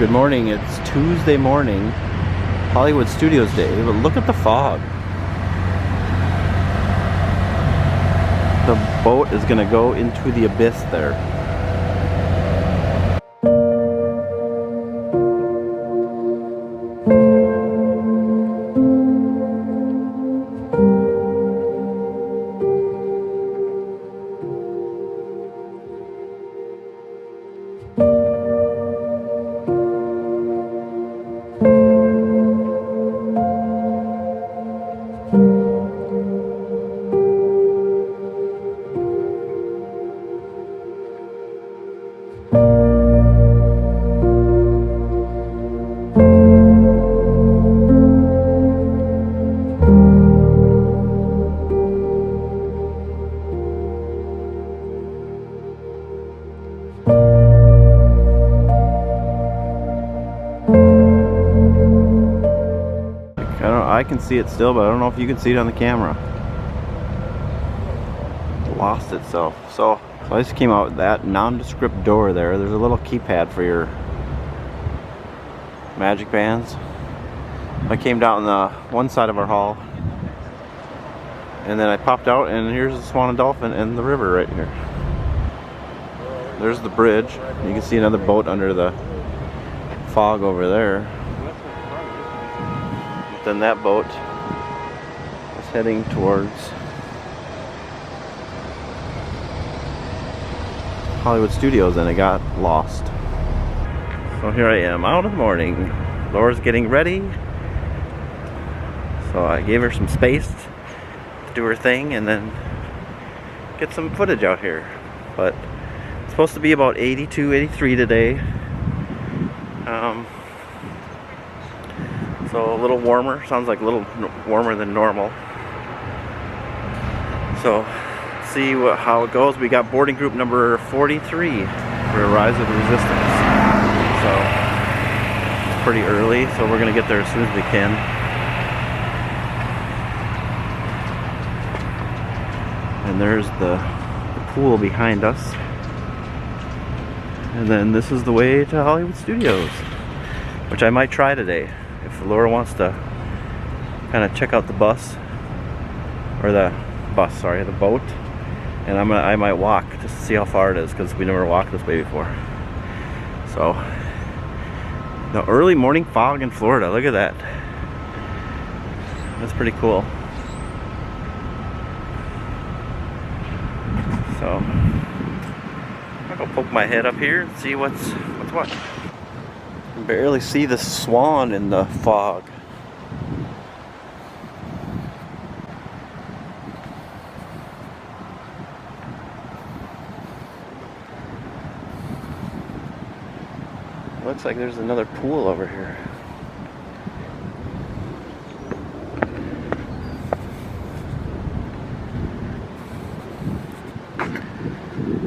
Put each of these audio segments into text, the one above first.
Good morning. It's Tuesday morning, Hollywood Studios Day, but look at the fog. The boat is going to go into the abyss there. I can see it still, but I don't know if you can see it on the camera. It lost itself. So I just came out that nondescript door there. There's a little keypad for your magic bands. I came down the one side of our hall, and then I popped out, and here's the Swan and Dolphin and the river right here. There's the bridge. You can see another boat under the fog over there. Then that boat is heading towards Hollywood Studios, and it got lost. So here I am out in the morning. Laura's getting ready, so I gave her some space to do her thing and then get some footage out here. But it's supposed to be about 82, 83 today. So a little warmer, sounds like a little warmer than normal. So see how it goes. We got boarding group number 43 for Rise of the Resistance. So it's pretty early, so we're gonna get there as soon as we can. And there's the pool behind us. And then this is the way to Hollywood Studios, which I might try today. If Laura wants to kind of check out the bus, or the boat, and I might walk just to see how far it is, because we never walked this way before. So the early morning fog in Florida, look at that. That's pretty cool. So I'll go poke my head up here and see what's what. I can barely see the swan in the fog. Looks like there's another pool over here.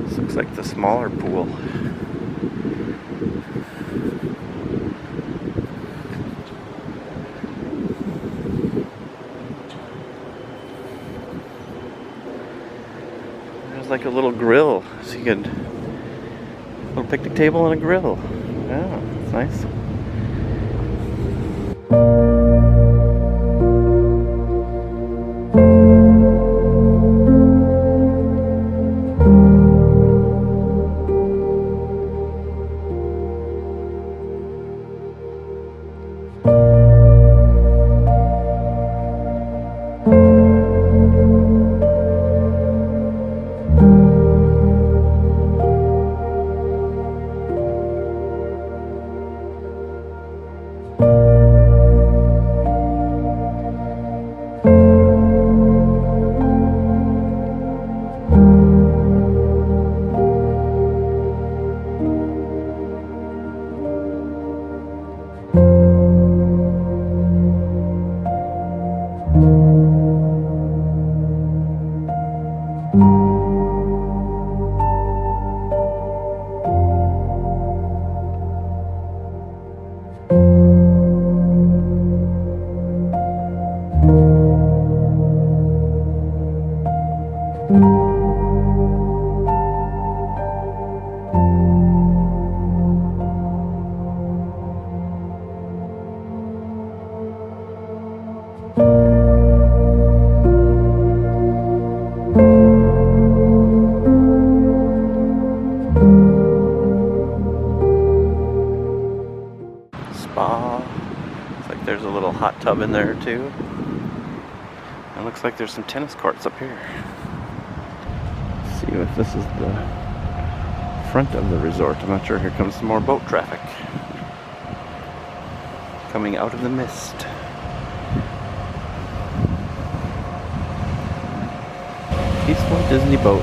This looks like the smaller pool. Like a little grill, so you could, a little picnic table and a grill. Yeah, that's nice. tub in there too. It looks like there's some tennis courts up here. Let's see if this is the front of the resort. I'm not sure. Here comes some more boat traffic coming out of the mist. Peaceful Disney boat.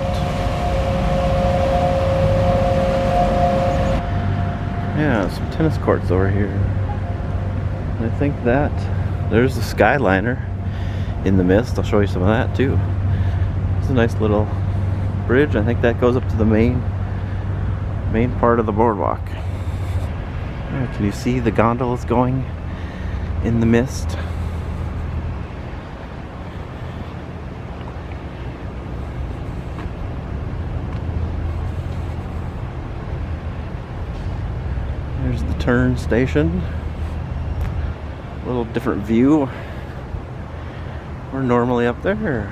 Yeah, some tennis courts over here. And I think that there's the Skyliner in the mist. I'll show you some of that too. It's a nice little bridge. I think that goes up to the main part of the boardwalk. Yeah, can you see the gondolas going in the mist? There's the turn station. A little different view. We're normally up there.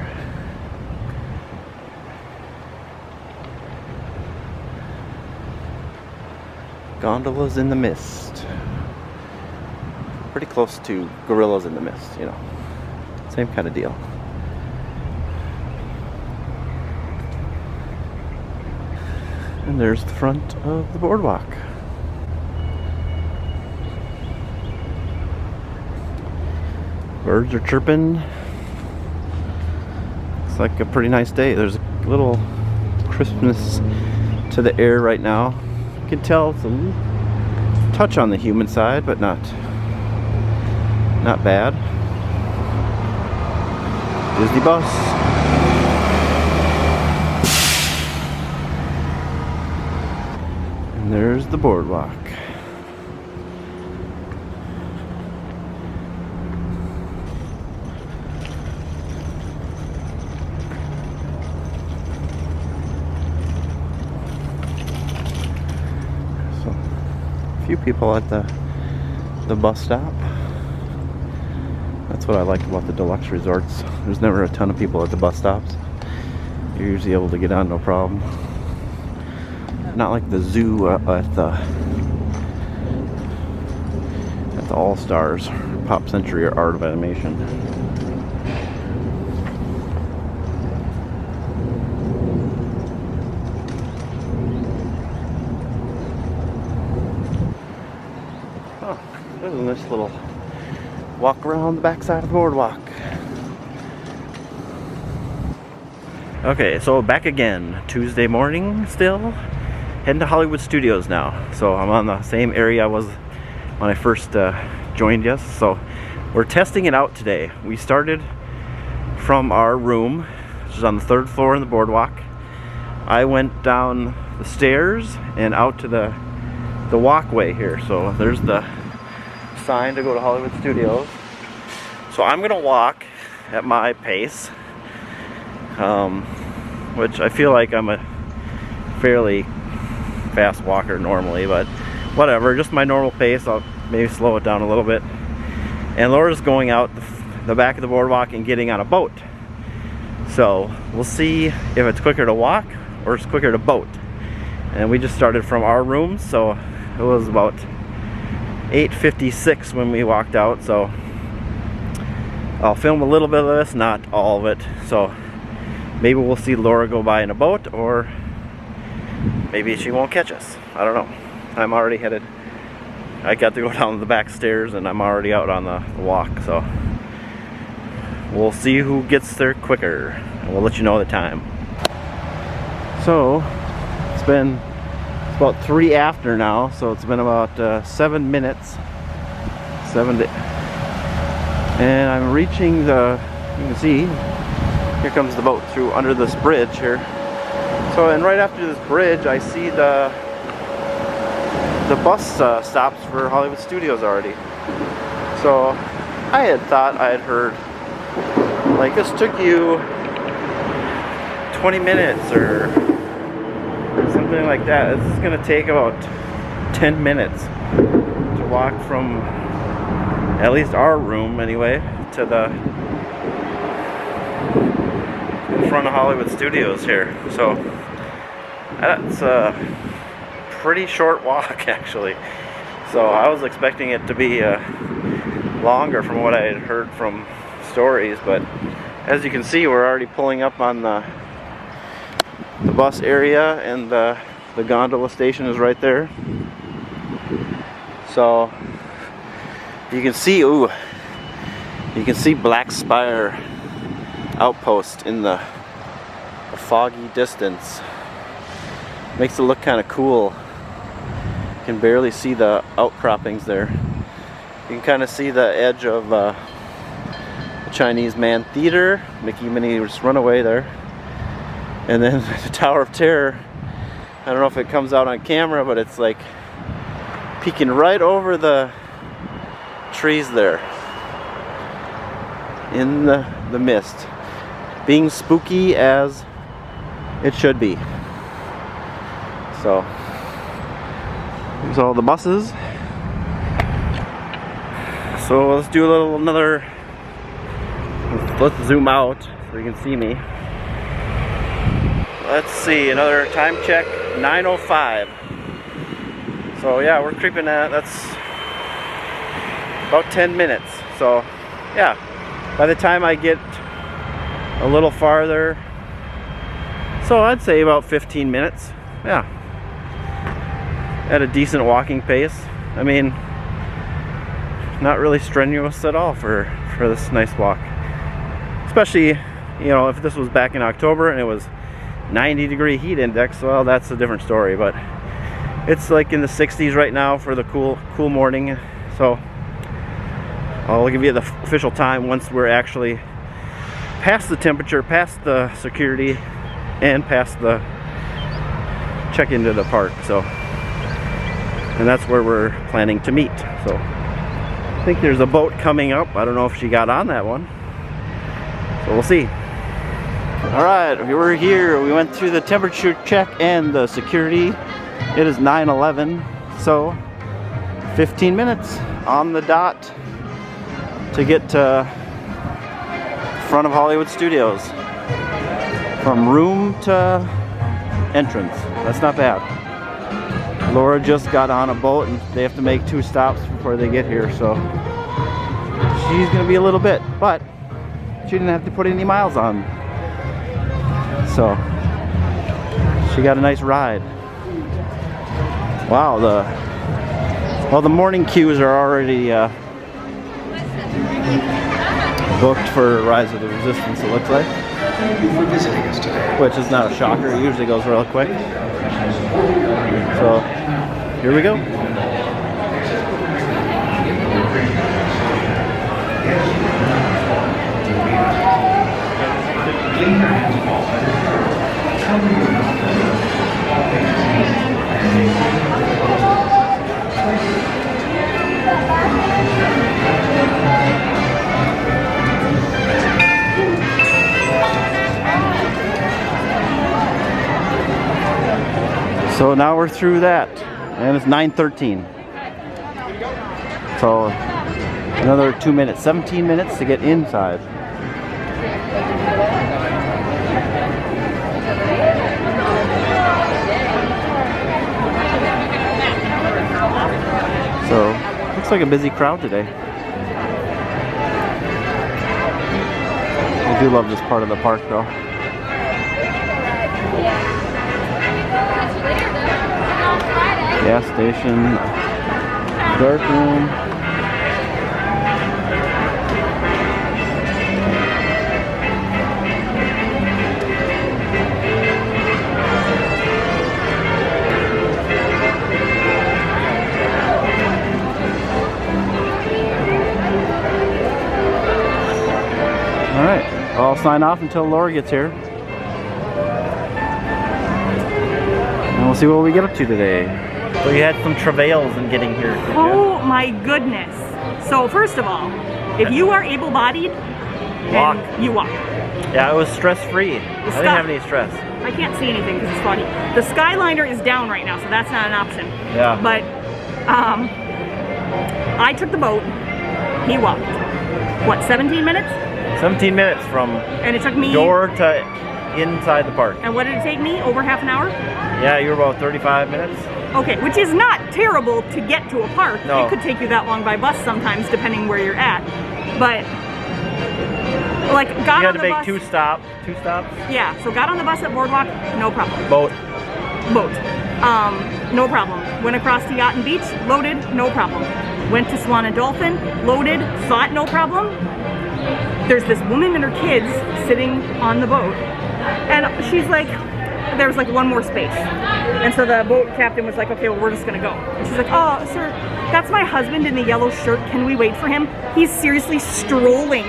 Gondolas in the mist. Pretty close to gorillas in the mist, you know. Same kind of deal. And there's the front of the boardwalk. Birds are chirping. Looks like a pretty nice day. There's a little crispness to the air right now. You can tell it's a touch on the humid side, but not bad. Disney bus. And there's the boardwalk. Few people at the bus stop. That's what I like about the deluxe resorts. There's never a ton of people at the bus stops. You're usually able to get on no problem. Not like the zoo at the All Stars, Pop Century, or Art of Animation. There's a nice little walk around the backside of the boardwalk. Okay, so back again. Tuesday morning still. Heading to Hollywood Studios now. So I'm on the same area I was when I first joined us. So we're testing it out today. We started from our room, which is on the 3rd floor in the boardwalk. I went down the stairs and out to the walkway here. So there's the sign to go to Hollywood Studios. So I'm gonna walk at my pace, which I feel like I'm a fairly fast walker normally, but whatever, just my normal pace. I'll maybe slow it down a little bit. And Laura's going out the back of the boardwalk and getting on a boat. So we'll see if it's quicker to walk or it's quicker to boat. And we just started from our room, so it was about 8:56 when we walked out, so I'll film a little bit of this, not all of it. So maybe we'll see Laura go by in a boat, or maybe she won't catch us. I don't know. I'm already headed. I got to go down the back stairs and I'm already out on the walk, so we'll see who gets there quicker and we'll let you know the time. So it's about 3 after now, so it's been about 7 minutes. And I'm reaching you can see, here comes the boat through under this bridge here. So, and right after this bridge, I see the bus stops for Hollywood Studios already. So, I had thought I had heard, like, this took you 20 minutes or something like that. This is gonna take about 10 minutes to walk from at least our room anyway to the in front of Hollywood Studios here. So that's a pretty short walk actually. So I was expecting it to be longer from what I had heard from stories, but as you can see, we're already pulling up on the bus area, and the gondola station is right there. So you can see, you can see Black Spire Outpost in the foggy distance. Makes it look kind of cool. You can barely see the outcroppings there. You can kind of see the edge of the Chinese Man Theater. Mickey Minnie just run away there. And then the Tower of Terror. I don't know if it comes out on camera, but it's like peeking right over the trees there in the mist, being spooky as it should be. So here's all the buses. So let's do let's zoom out so you can see me. Let's see, another time check, 9:05. So yeah, we're creeping at, that's about 10 minutes. So yeah, by the time I get a little farther, so I'd say about 15 minutes. Yeah, at a decent walking pace. I mean, not really strenuous at all for this nice walk. Especially, you know, if this was back in October and it was 90-degree heat index, well, that's a different story. But it's like in the 60s right now for the cool morning. So I'll give you the official time once we're actually past the temperature, past the security, and past the check into the park. So, and that's where we're planning to meet. So I think there's a boat coming up. I don't know if she got on that one, so we'll see. All right, we're here. We went through the temperature check and the security. It is 9:11, so 15 minutes on the dot to get to front of Hollywood Studios. From room to entrance. That's not bad. Laura just got on a boat and they have to make 2 stops before they get here, so she's gonna be a little bit, but she didn't have to put any miles on. So she got a nice ride. Wow, the morning queues are already booked for Rise of the Resistance, it looks like. For visiting us today. Which is not a shocker, it usually goes real quick. So, here we go. So now we're through that, and it's 9:13. So another 2 minutes, 17 minutes to get inside. So looks like a busy crowd today. I do love this part of the park though. Gas station, dark room. All right, I'll sign off until Laura gets here. And we'll see what we get up to today. So you had some travails in getting here, did you? Oh my goodness. So first of all, if you are able-bodied, walk. You walk. Yeah, it was stress-free. I didn't have any stress. I can't see anything because it's foggy. The Skyliner is down right now, so that's not an option. Yeah. But I took the boat. He walked. What, 17 minutes? 17 minutes from and it took me door to inside the park. And what did it take me? Over half an hour? Yeah, you were about 35 minutes. Okay, which is not terrible to get to a park. No. It could take you that long by bus sometimes, depending where you're at. But like, got You on had to the make bus. two stops. Yeah, so got on the bus at Boardwalk, no problem. Boat. No problem. Went across to Yacht and Beach, loaded, no problem. Went to Swan and Dolphin, loaded, saw it, no problem. There's this woman and her kids sitting on the boat, and she's like, there was like one more space. And so the boat captain was like, okay, well, we're just gonna go. And she's like, oh, sir, that's my husband in the yellow shirt. Can we wait for him? He's seriously strolling,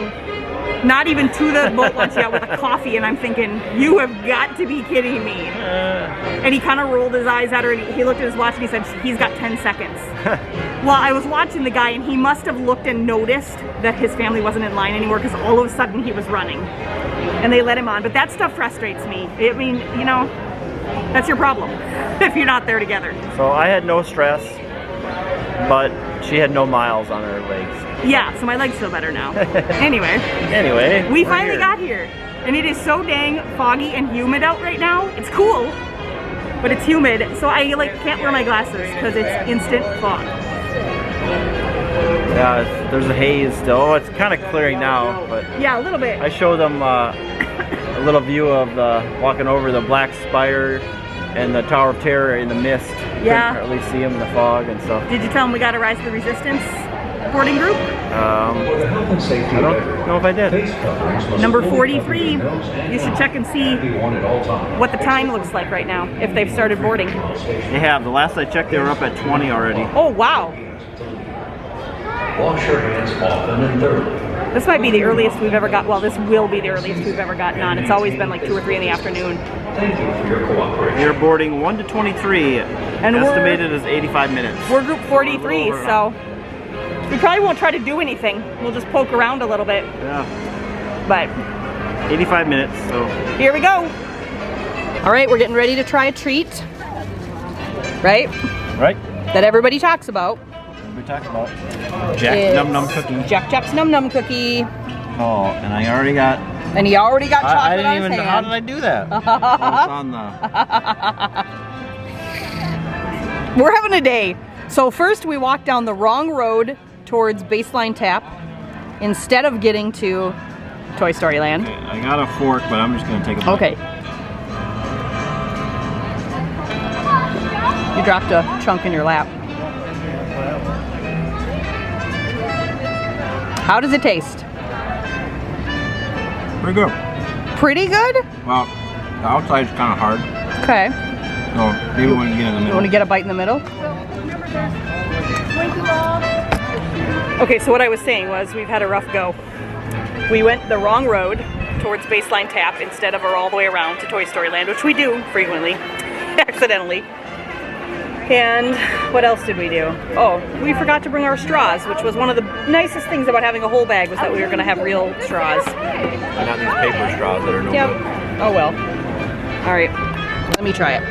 not even to the boat launch yet, with a coffee. And I'm thinking, you have got to be kidding me. And he kind of rolled his eyes at her, and he looked at his watch and he said, he's got 10 seconds. Well, I was watching the guy, and he must have looked and noticed that his family wasn't in line anymore, because all of a sudden he was running. And they let him on. But that stuff frustrates me. I mean, you know, that's your problem if you're not there together. So I had no stress, but she had no miles on her legs. Yeah, so my legs feel better now. Anyway, we we're finally here. got here. And it is so dang foggy and humid out right now. It's cool, but it's humid. So I like can't wear my glasses because it's instant fog. Yeah, there's a haze still. Oh, it's kind of clearing now, but Yeah, a little bit. I show them a little view of walking over the Black Spire and the Tower of Terror in the mist. Yeah. Couldn't hardly see them in the fog and stuff. Did you tell them we got to Rise to the Resistance boarding group? For the health and safety I of don't veterans, know if I did. face coverings must Number fully cover 43. your nose and You should check and see be worn at all times. what the time looks like right now, if they've started boarding. They have. The last I checked, they were up at 20 already. Oh, wow. Wash your hands often and thoroughly. This might be the earliest we've ever got, well, this will be the earliest we've ever gotten on. It's always been like 2 or 3 in the afternoon. Thank you for your cooperation. You're boarding 1 to 23, And estimated as 85 minutes. We're group 43, so we probably won't try to do anything. We'll just poke around a little bit, Yeah, but 85 minutes, so. here we go. All right, we're getting ready to try a treat, right? Right? That everybody talks about. We talked about Jack It's Num Num Cookie. Jack Jack's Num Num Cookie. Oh, and I already got. And he already got chocolate I didn't on even his know. hand. How did I do that? Oh, it's on the. We're having a day. So first we walked down the wrong road towards Baseline Tap instead of getting to Toy Story Land. Okay, I got a fork, but I'm just gonna take a bite. Okay. You dropped a chunk in your lap. How does it taste? Pretty good. Pretty good? Well, the outside's kind of hard, Okay. so maybe when you get in the You middle. want to get a bite in the middle? Okay, so what I was saying was we've had a rough go. We went the wrong road towards Baseline Tap instead of all the way around to Toy Story Land, which we do frequently, accidentally. And what else did we do? Oh, we forgot to bring our straws, which was one of the nicest things about having a whole bag, was that we were going to have real straws. Not these paper straws that are no Yep. good. Oh well. All right. Let me try it.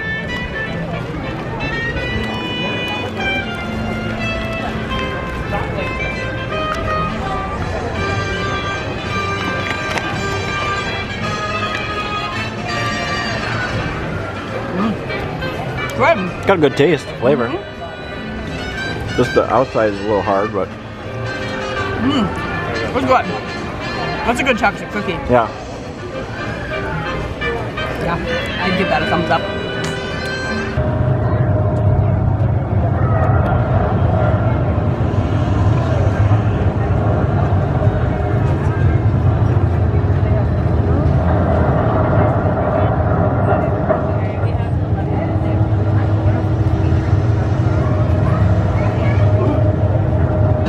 Good. It's got a good taste, flavor. Mm-hmm. Just the outside is a little hard, but It's good. That's a good chocolate cookie. yeah. Yeah, I'd give that a thumbs up.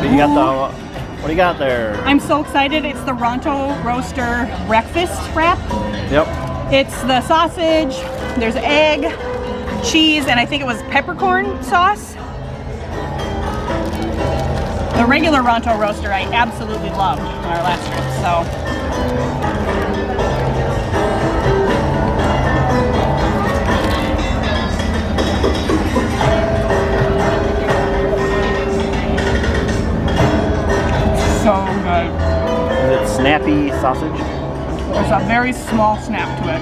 You got the. What do you got there? I'm so excited. It's the Ronto Roaster breakfast wrap. Yep. It's the sausage, there's egg, cheese, and I think it was peppercorn sauce. The regular Ronto Roaster I absolutely loved on our last trip, so. So good. Is it snappy sausage? There's a very small snap to it.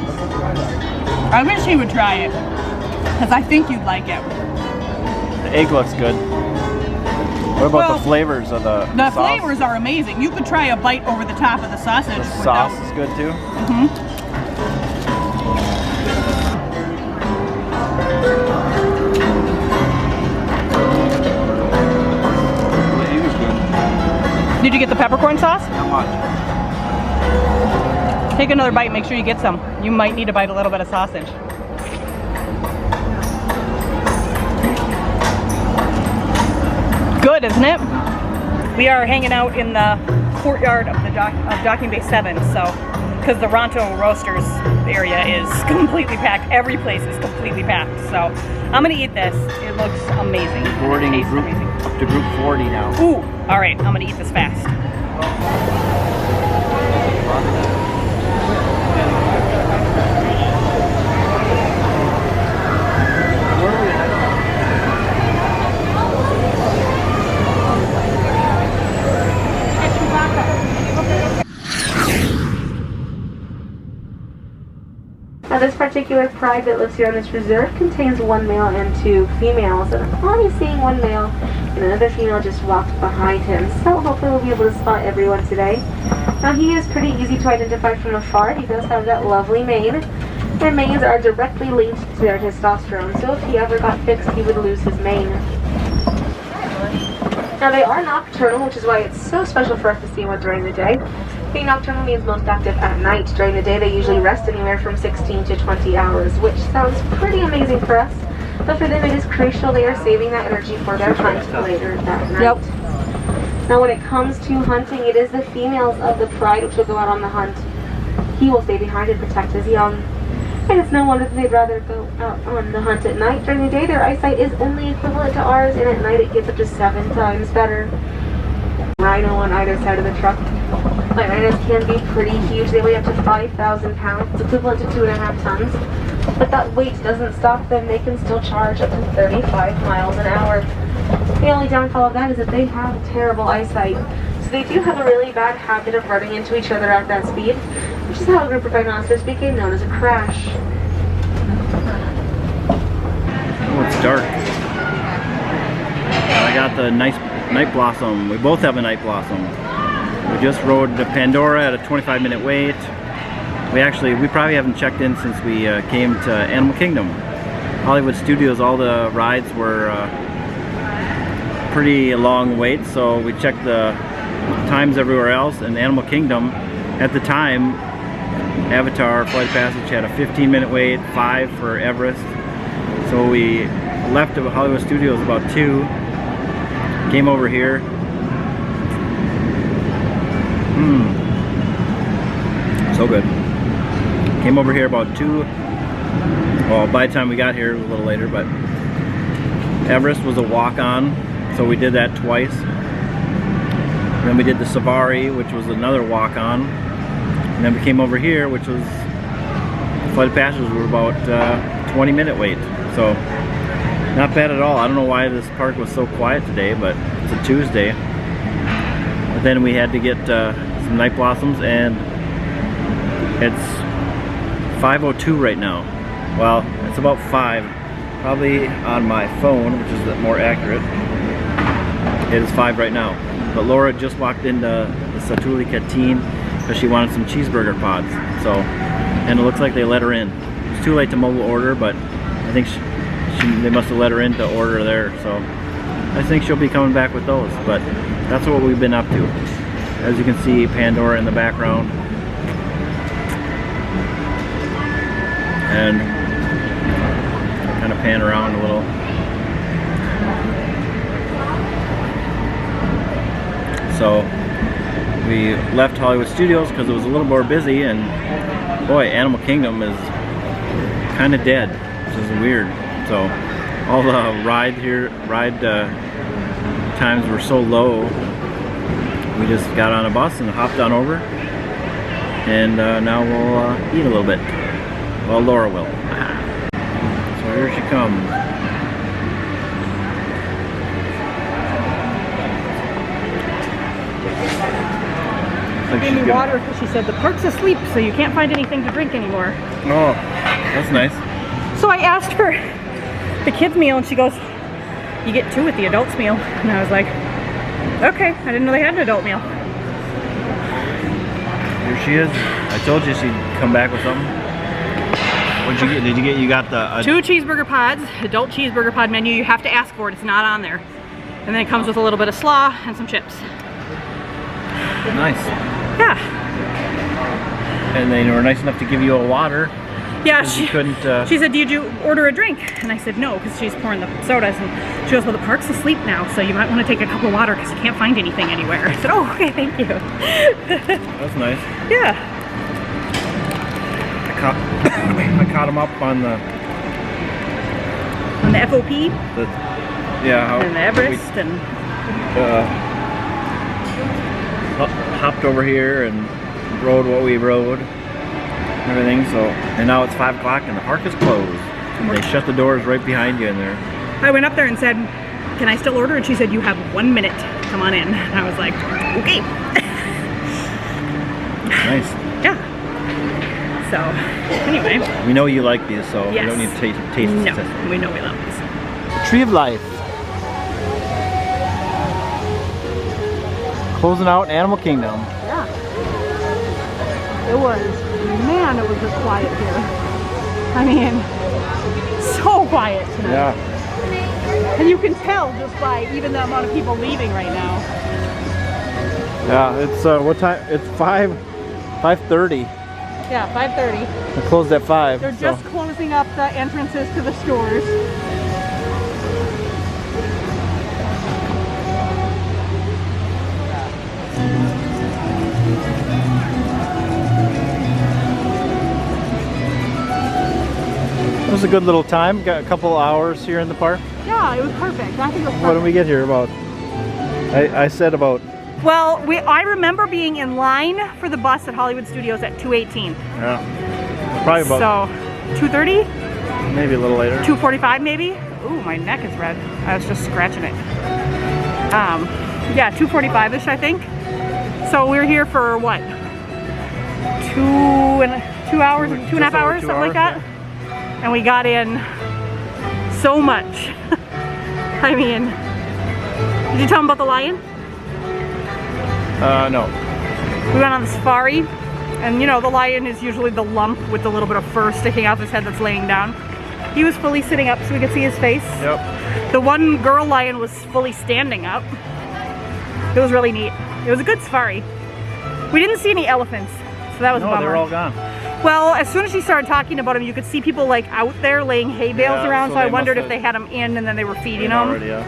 I wish you would try it, because I think you'd like it. egg looks good. What about Well, the flavors of the The sauce? flavors are amazing. You could try a bite over the top of the sausage. The sauce is good too. The egg is good. Did you get the peppercorn sauce? Not much. Take another bite, make sure you get some. You might need to bite a little bit of sausage. Good, isn't it? We are hanging out in the courtyard of the Docking Bay 7, so, because the Ronto Roasters area is completely packed. Every place is completely packed, so I'm gonna eat this. It looks amazing. Boarding Tastes group amazing. up to group 40 now. Ooh, all right, I'm gonna eat this fast. Now this particular pride that lives here on this reserve contains one male and two females, and I'm only seeing one male and another female just walked behind him, so hopefully we'll be able to spot everyone today. Now he is pretty easy to identify from afar. He does have that lovely mane, and manes are directly linked to their testosterone, so if he ever got fixed he would lose his mane. Now they are nocturnal, which is why it's so special for us to see one during the day. Being nocturnal means most active at night. During the day they usually rest anywhere from 16 to 20 hours, which sounds pretty amazing for us. But for them it is crucial. They are saving that energy for their hunt later that night. Yep. Now when it comes to hunting, it is the females of the pride which will go out on the hunt. He will stay behind and protect his young. And it's no wonder that they'd rather go out on the hunt at night. During the day their eyesight is only equivalent to ours, and at night it gets up to 7 times better. Rhino on either side of the truck. White rhinos can be pretty huge. They weigh up to 5,000 pounds, equivalent to 2.5 tons. But that weight doesn't stop them. They can still charge up to 35 miles an hour. The only downfall of that is that they have terrible eyesight. So they do have a really bad habit of running into each other at that speed, which is how a group of rhinoceros became known as a crash. Oh, it's dark. I got the nice night blossom. We both have a night blossom. We just rode to Pandora at a 25-minute wait. We probably haven't checked in since we came to Animal Kingdom. Hollywood Studios, all the rides were pretty long wait, so we checked the times everywhere else. And Animal Kingdom, at the time, Avatar Flight of Passage had a 15-minute wait, 5 for Everest. So we left at Hollywood Studios about 2, came over here. So good. Came over here about 2. Well, by the time we got here, it was a little later, but Everest was a walk-on, so we did that twice. Then we did the Safari, which was another walk-on. And then we came over here, which was Flight of Passage. We were about 20-minute wait. So not bad at all. I don't know why this park was so quiet today, but it's a Tuesday. But then we had to get some night blossoms, and it's 5:02 right now. Well, it's about 5. Probably on my phone, which is more accurate. It is 5 right now. But Laura just walked into the Satuli Canteen because she wanted some cheeseburger pods. So, and it looks like they let her in. It's too late to mobile order, but I think they must have let her in to order there. So I think she'll be coming back with those. But that's what we've been up to. As you can see, Pandora in the background. And kind of pan around a little. So we left Hollywood Studios because it was a little more busy, and boy, Animal Kingdom is kind of dead, which is weird. So all the ride times were so low, we just got on a bus and hopped on over, and now we'll eat a little bit. Well, Laura will. So here she comes. Like Gave me water because she said the park's asleep, so you can't find anything to drink anymore. Oh, that's nice. So I asked for the kids' meal, and she goes, you get 2 at the adults meal. And I was like, okay, I didn't know they had an adult meal. Here she is. I told you she'd come back with something. What'd you get? Did you get? You got the 2 cheeseburger pods, adult cheeseburger pod menu. You have to ask for it. It's not on there. And then it comes with a little bit of slaw and some chips. Nice. Yeah. And they were nice enough to give you a water. Yeah, she couldn't. She said, "Did you order a drink?" And I said, "No," because she's pouring the sodas. And she goes, "Well, the park's asleep now, so you might want to take a cup of water because you can't find anything anywhere." I said, "Oh, okay, thank you." That's nice. Yeah. I caught him up on the FOP. And the Everest and hopped over here and rode what we rode. Everything, so, and now it's 5 o'clock and the park is closed. They shut the doors right behind you in there. I went up there and said, "Can I still order?" And she said, "You have 1 minute. Come on in." And I was like, okay. Nice. Yeah. So, anyway. We know you like these, so Yes. we don't need to taste No, test. we know we love this. Tree of Life. Closing out Animal Kingdom. Yeah. It was, man, it was just quiet here. I mean, so quiet tonight. Yeah. And you can tell just by even the amount of people leaving right now. Yeah, it's what time? It's 5:30. Yeah, 5:30. It closed at 5. They're just closing up the entrances to the stores. It was a good little time. Got a couple hours here in the park. Yeah, it was perfect. I think it was perfect. What did we get here about? I said about. Well, I remember being in line for the bus at Hollywood Studios at 2:18. Yeah. Probably about. So, 2:30? Maybe a little later. 2:45 maybe? Ooh, my neck is red. I was just scratching it. Yeah, 2:45-ish I think. So we were here for what? 2 hours, 2.5 hours, something like that. Yeah. And we got in so much. I mean, did you tell them about the lion? No. We went on the safari, and you know, the lion is usually the lump with the little bit of fur sticking out of his head that's laying down. He was fully sitting up so we could see his face. Yep. The one girl lion was fully standing up. It was really neat. It was a good safari. We didn't see any elephants, so that was a bummer. No, they're all gone. Well, as soon as she started talking about them, you could see people like out there laying hay bales around, so I wondered if they had them in and then they were feeding them. Already, yeah.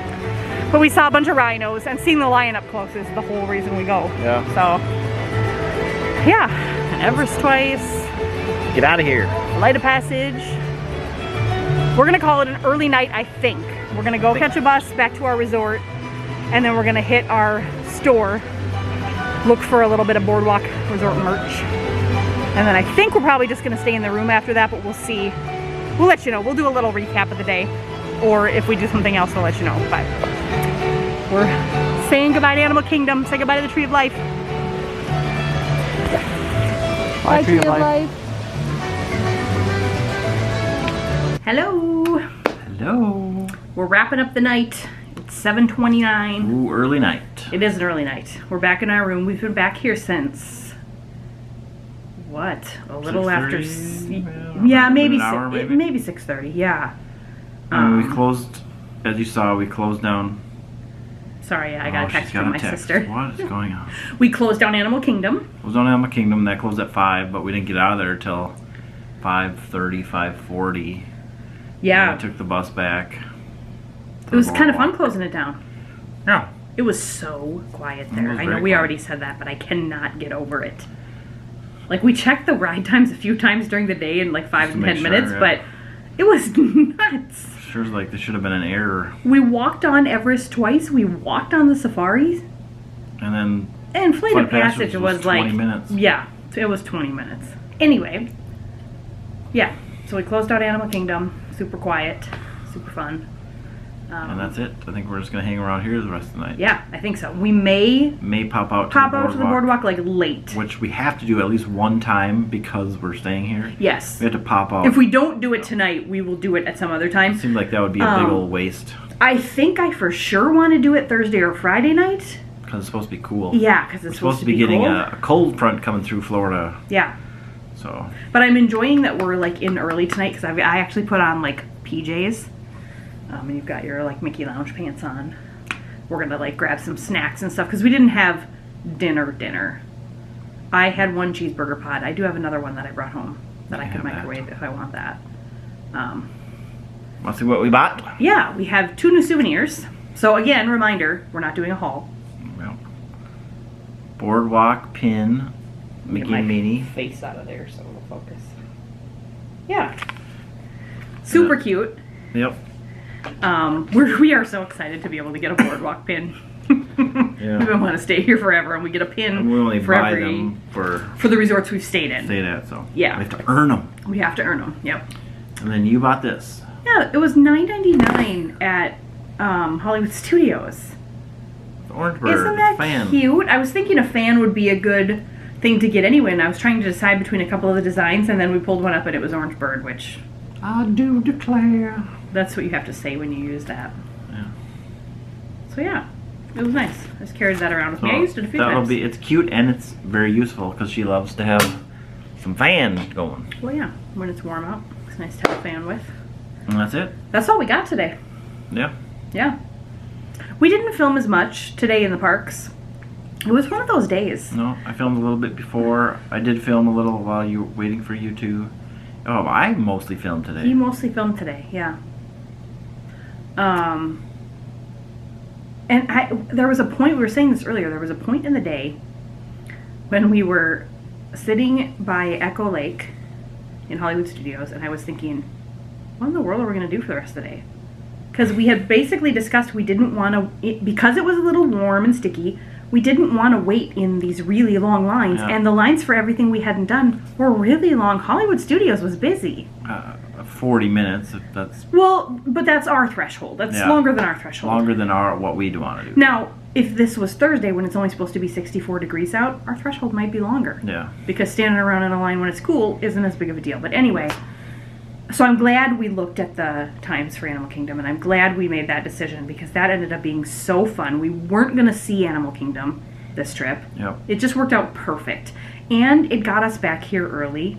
But we saw a bunch of rhinos, and seeing the lion up close is the whole reason we go. Yeah. So, yeah, Everest twice. Get out of here. Light of Passage. We're gonna call it an early night, I think. We're gonna go catch a bus back to our resort, and then we're gonna hit our store, look for a little bit of Boardwalk Resort merch. And then I think we're probably just gonna stay in the room after that, but we'll see. We'll let you know. We'll do a little recap of the day. Or if we do something else, we'll let you know. But we're saying goodbye to Animal Kingdom. Say goodbye to the Tree of Life. Bye, Tree of Life. Hello. Hello. We're wrapping up the night. It's 7:29. Ooh, early night. It is an early night. We're back in our room. We've been back here since what? A little after. Yeah, maybe maybe 6:30. Yeah. We closed, as you saw, we closed down. Sorry, I got a text from my sister. What is going on? We closed down Animal Kingdom. Closed down Animal Kingdom. That closed at 5, but we didn't get out of there till 5:30, 5:40. Yeah. And we took the bus back. It was kind of fun closing it down. Yeah. It was so quiet there. I know we already said that, but I cannot get over it. Like, we checked the ride times a few times during the day in like 5 and 10 minutes, but it was nuts. Sure, like there should have been an error. We walked on Everest twice. We walked on the safaris. And Flight of Passage was like 20 minutes. Yeah, it was 20 minutes. Anyway, yeah. So we closed out Animal Kingdom. Super quiet, super fun. And that's it. I think we're just gonna hang around here the rest of the night. Yeah, I think so. We may Pop out to the boardwalk like late. which we have to do at least one time because we're staying here. Yes. We have to pop out. If we don't do it tonight, we will do it at some other time. It seems like that would be a big old waste I think I for sure want to do it Thursday or Friday night. because it's supposed to be cool. Yeah, because it's We're supposed to be getting cold. a cold front coming through Florida. Yeah. So. But I'm enjoying that we're like in early tonight because I actually put on like PJs. And you've got your like Mickey Lounge pants on. We're gonna like grab some snacks and stuff because we didn't have dinner. I had one cheeseburger pod. I do have another one that I brought home that I could microwave if I want that. Want to see what we bought? Yeah, we have 2 new souvenirs. So again, reminder, we're not doing a haul. Well, Boardwalk pin, Mickey Get my and Minnie. face out of there so it'll focus. Yeah. Super cute. Yep. We are so excited to be able to get a boardwalk pin. Yeah. We've been wanting to stay here forever, and we get a pin And we only for buy every them for the resorts we've stayed in. so Yeah. we have to earn them. We have to earn them. Yep. And then you bought this. Yeah, it was $9.99 at Hollywood Studios. The Orange Bird Isn't that fan. cute? I was thinking a fan would be a good thing to get anyway, and I was trying to decide between a couple of the designs, and then we pulled one up, and it was Orange Bird, which I do declare. that's what you have to say when you use that. Yeah. So yeah, it was nice. I just carried that around with me. I used it a few times. It's cute and it's very useful because she loves to have some fan going. Well, yeah, when it's warm out, it's nice to have a fan with. And that's it. That's all we got today. Yeah. Yeah. We didn't film as much today in the parks. It was one of those days. No, I filmed a little bit before. I did film a little while you were waiting for you to. Oh, I mostly filmed today. He mostly filmed today, yeah. And there was a point, we were saying this earlier, there was a point in the day when we were sitting by Echo Lake in Hollywood Studios, and I was thinking, what in the world are we going to do for the rest of the day? Because we had basically discussed we didn't want to, because it was a little warm and sticky, we didn't want to wait in these really long lines, Yeah. and the lines for everything we hadn't done were really long. Hollywood Studios was busy. 40 minutes, if that's Well, but that's our threshold. That's Yeah. longer than our threshold. longer than what we'd want to do. Now, if this was Thursday when it's only supposed to be 64 degrees out, our threshold might be longer. Yeah. Because standing around in a line when it's cool isn't as big of a deal. But anyway, so I'm glad we looked at the times for Animal Kingdom, and I'm glad we made that decision because that ended up being so fun. We weren't going to see Animal Kingdom this trip. Yep. It just worked out perfect. And it got us back here early.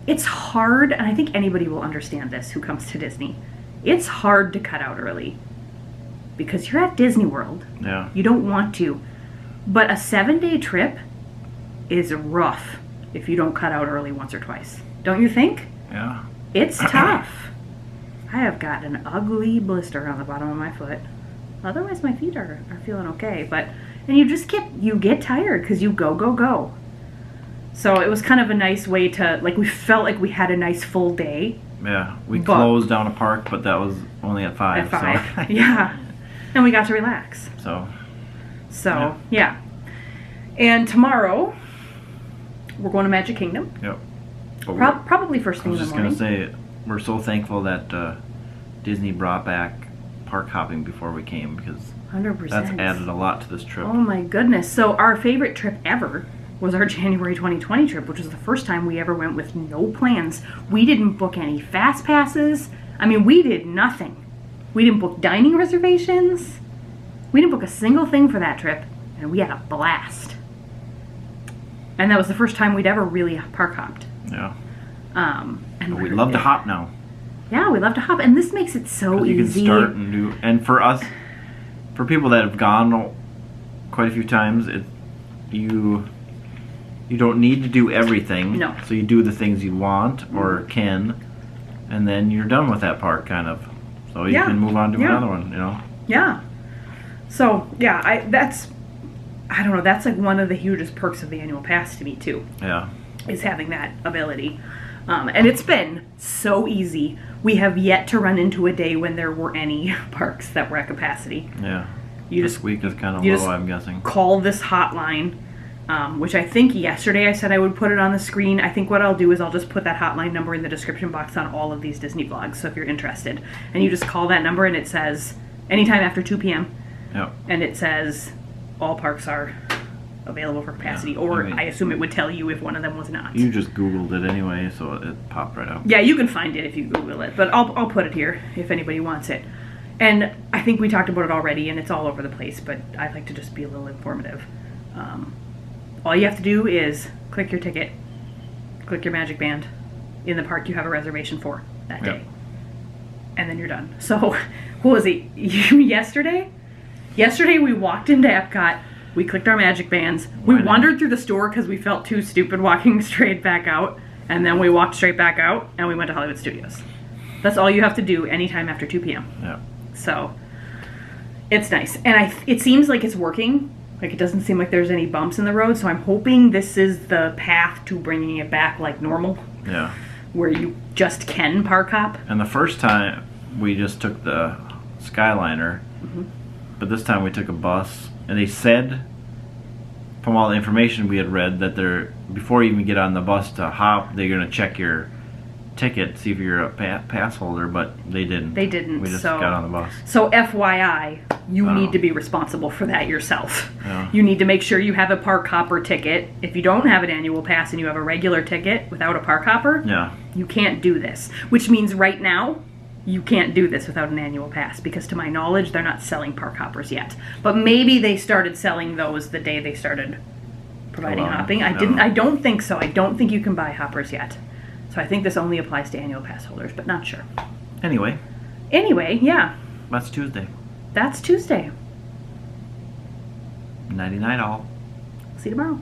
It's hard, and I think anybody will understand this who comes to Disney. It's hard to cut out early because you're at Disney World. Yeah. You don't want to. But a 7-day trip is rough if you don't cut out early once or twice. Don't you think? Yeah. It's tough. I have got an ugly blister on the bottom of my foot. Otherwise, my feet are feeling okay. And you just get tired because you go. So it was kind of a nice way to, like, we felt like we had a nice full day. Yeah. We But- closed down a park, but that was only at 5. At 5. So. Yeah. And we got to relax. So. Yeah. And tomorrow, we're going to Magic Kingdom. Yep. But we're- Probably first I thing was in the just gonna morning. say, we're so thankful that Disney brought back park hopping before we came because 100%. that's added a lot to this trip. Oh my goodness. So our favorite trip ever was our January 2020 trip, which was the first time we ever went with no plans. We didn't book any fast passes. I mean, we did nothing. We didn't book dining reservations. We didn't book a single thing for that trip, and we had a blast. And that was the first time we'd ever really park hopped. Yeah. And But we love to hop now. Yeah, we love to hop, and this makes it so 'Cause you easy. can start and do. And for us, for people that have gone quite a few times, you don't need to do everything. No. So you do the things you want or can, and then you're done with that part, kind of. So you Yeah. can move on to Yeah. another one. Yeah. So yeah, I don't know. That's like one of the hugest perks of the annual pass to me too. Yeah. Is having that ability. And it's been so easy. We have yet to run into a day when there were any parks that were at capacity. Yeah. You this just week is kind of you low, just I'm guessing. call this hotline which I think yesterday I said I would put it on the screen. I think what I'll do is I'll just put that hotline number in the description box on all of these Disney vlogs, so if you're interested. And you just call that number and it says anytime after 2 p.m. Yep. And it says all parks are available for capacity, Yeah, or I mean, I assume it would tell you if one of them was not. You just Googled it anyway, so it popped right up. Yeah, you can find it if you Google it, but I'll put it here if anybody wants it. And I think we talked about it already, and it's all over the place, but I like to just be a little informative. All you have to do is click your ticket, click your Magic Band in the park you have a reservation for that day. Yep. And then you're done. So, what was it, yesterday? Yesterday we walked into Epcot, we clicked our Magic Bands, we wandered through the store because we felt too stupid walking straight back out, and then we walked straight back out, and we went to Hollywood Studios. That's all you have to do anytime after 2 p.m. Yeah. So, it's nice. And it seems like it's working. Like, it doesn't seem like there's any bumps in the road, so I'm hoping this is the path to bringing it back like normal. Yeah. Where you just can park hop. And the first time we just took the Skyliner, but this time we took a bus, and they said, from all the information we had read, that they're, before you even get on the bus to hop, they're going to check your ticket, see if you're a pass holder, but they didn't. They didn't. We just got on the bus. So FYI, you need to be responsible for that yourself. Yeah. You need to make sure you have a park hopper ticket. If you don't have an annual pass and you have a regular ticket without a park hopper, you can't do this. Which means right now, you can't do this without an annual pass, because to my knowledge, they're not selling park hoppers yet. But maybe they started selling those the day they started providing hopping. I don't think so. I don't think you can buy hoppers yet. So I think this only applies to annual pass holders, but not sure. Anyway, yeah. that's Tuesday. That's Tuesday. 99 all. See you tomorrow.